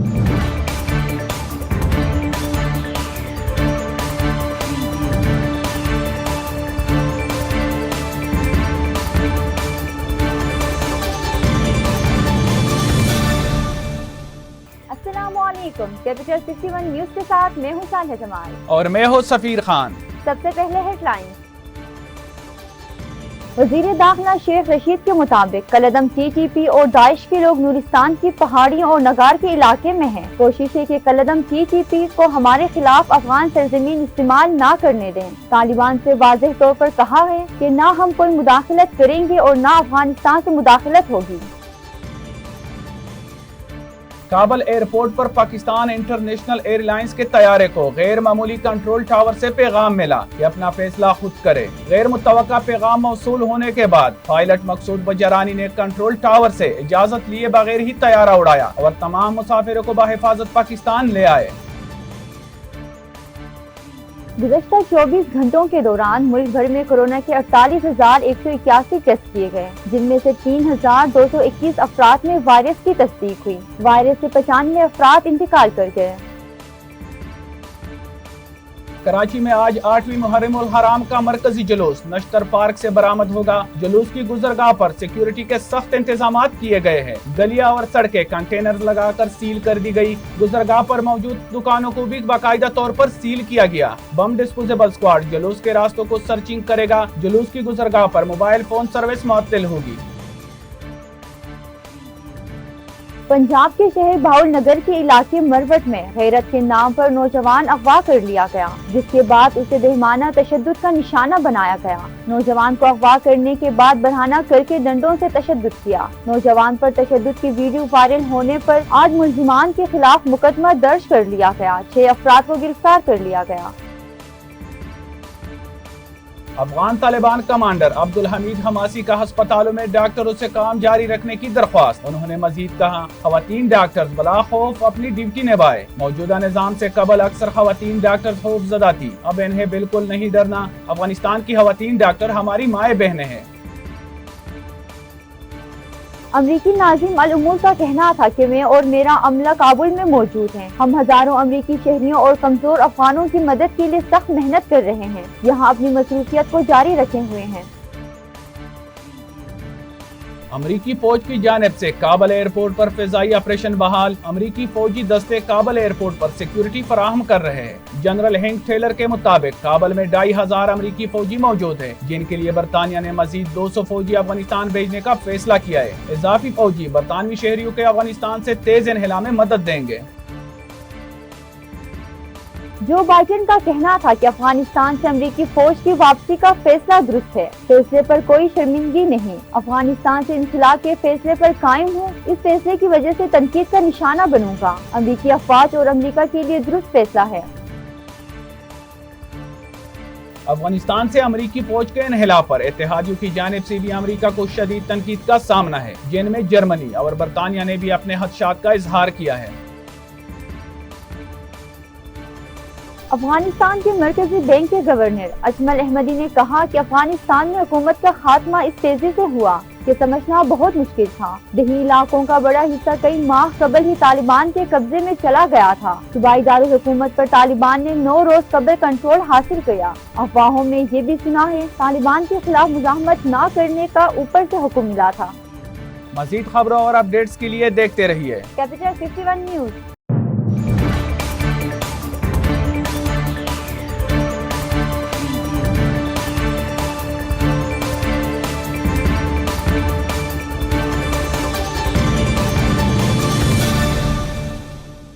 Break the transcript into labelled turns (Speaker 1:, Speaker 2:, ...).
Speaker 1: السلام علیکم، capital 61 news کے ساتھ میں ہوں صالح جمال
Speaker 2: اور میں ہوں سفیر خان۔
Speaker 1: سب سے پہلے ہیڈ لائن۔ وزیر داخلہ شیخ رشید کے مطابق کالعدم TTP اور داعش کے لوگ نورستان کی پہاڑیوں اور نگار کے علاقے میں ہیں۔ کوشش ہے کہ کالعدم TTP کو ہمارے خلاف افغان سرزمین استعمال نہ کرنے دیں۔ طالبان سے واضح طور پر کہا ہے کہ نہ ہم کوئی مداخلت کریں گے اور نہ افغانستان سے مداخلت ہوگی۔
Speaker 2: کابل ایئرپورٹ پر پاکستان انٹرنیشنل ایئر لائنز کے طیارے کو غیر معمولی کنٹرول ٹاور سے پیغام ملا کہ اپنا فیصلہ خود کرے۔ غیر متوقع پیغام موصول ہونے کے بعد پائلٹ مقصود بجرانی نے کنٹرول ٹاور سے اجازت لیے بغیر ہی طیارہ اڑایا اور تمام مسافروں کو بحفاظت پاکستان لے آئے۔
Speaker 1: گزشتہ 24 گھنٹوں کے دوران ملک بھر میں کورونا کے 48,181 ٹیسٹ کیے گئے، جن میں سے 3,221 افراد میں وائرس کی تصدیق ہوئی۔ وائرس سے 95 افراد انتقال کر گئے۔
Speaker 2: کراچی میں آج 8ویں محرم الحرام کا مرکزی جلوس نشتر پارک سے برآمد ہوگا۔ جلوس کی گزرگاہ پر سیکیورٹی کے سخت انتظامات کیے گئے ہیں۔ گلیاں اور سڑکیں کنٹینر لگا کر سیل کر دی گئی۔ گزرگاہ پر موجود دکانوں کو بھی باقاعدہ طور پر سیل کیا گیا۔ بم ڈسپوزیبل اسکواڈ جلوس کے راستوں کو سرچنگ کرے گا۔ جلوس کی گزرگاہ پر موبائل فون سروس معطل ہوگی۔
Speaker 1: پنجاب کے شہر بہاول نگر کے علاقے مروت میں غیرت کے نام پر نوجوان اغوا کر لیا گیا، جس کے بعد اسے بہیمانہ تشدد کا نشانہ بنایا گیا۔ نوجوان کو اغوا کرنے کے بعد برہنہ کر کے ڈنڈوں سے تشدد کیا۔ نوجوان پر تشدد کی ویڈیو وائرل ہونے پر آج ملزمان کے خلاف مقدمہ درج کر لیا گیا۔ 6 افراد کو گرفتار کر لیا گیا۔
Speaker 2: افغان طالبان کمانڈر عبدالحمید حماسی کا ہسپتالوں میں ڈاکٹروں سے کام جاری رکھنے کی درخواست۔ انہوں نے مزید کہا، خواتین ڈاکٹرز بلا خوف اپنی ڈیوٹی نبھائے۔ موجودہ نظام سے قبل اکثر خواتین ڈاکٹرز خوف زدہ تھی، اب انہیں بالکل نہیں ڈرنا۔ افغانستان کی خواتین ڈاکٹر ہماری مائیں بہنیں ہیں۔
Speaker 1: امریکی ناظم الامور کا کہنا تھا کہ میں اور میرا عملہ کابل میں موجود ہیں۔ ہم ہزاروں امریکی شہریوں اور کمزور افغانوں کی مدد کے لیے سخت محنت کر رہے ہیں، یہاں اپنی مصروفیت کو جاری رکھے ہوئے ہیں۔
Speaker 2: امریکی فوج کی جانب سے کابل ایئرپورٹ پر فضائی آپریشن بحال۔ امریکی فوجی دستے کابل ایئرپورٹ پر سیکیورٹی فراہم کر رہے ہیں۔ جنرل ہینک ٹیلر کے مطابق کابل میں 2,500 امریکی فوجی موجود ہیں، جن کے لیے برطانیہ نے مزید 200 فوجی افغانستان بھیجنے کا فیصلہ کیا ہے۔ اضافی فوجی برطانوی شہریوں کے افغانستان سے تیز انخلا میں مدد دیں گے۔
Speaker 1: جو بائیڈن کا کہنا تھا کہ افغانستان سے امریکی فوج کی واپسی کا فیصلہ درست ہے، فیصلے پر کوئی شرمندگی نہیں، افغانستان سے انخلا کے فیصلے پر قائم ہوں، اس فیصلے کی وجہ سے تنقید کا نشانہ بنوں گا۔ امریکی افواج اور امریکہ کے لیے درست فیصلہ ہے۔
Speaker 2: افغانستان سے امریکی فوج کے انخلا پر اتحادیوں کی جانب سے بھی امریکہ کو شدید تنقید کا سامنا ہے، جن میں جرمنی اور برطانیہ نے بھی اپنے خدشات کا اظہار کیا ہے۔
Speaker 1: افغانستان کے مرکزی بینک کے گورنر اجمل احمدی نے کہا کہ افغانستان میں حکومت کا خاتمہ اس تیزی سے ہوا کہ سمجھنا بہت مشکل تھا۔ دیہی علاقوں کا بڑا حصہ کئی ماہ قبل ہی طالبان کے قبضے میں چلا گیا تھا۔ صوبائی دارالحکومت پر طالبان نے 9 روز قبل کنٹرول حاصل کیا۔ افواہوں میں یہ بھی سنا ہے طالبان کے خلاف مزاحمت نہ کرنے کا اوپر سے حکم ملا تھا۔
Speaker 2: مزید خبروں اور اپڈیٹس کے لیے دیکھتے رہیے
Speaker 1: کیپٹل 61 نیوز۔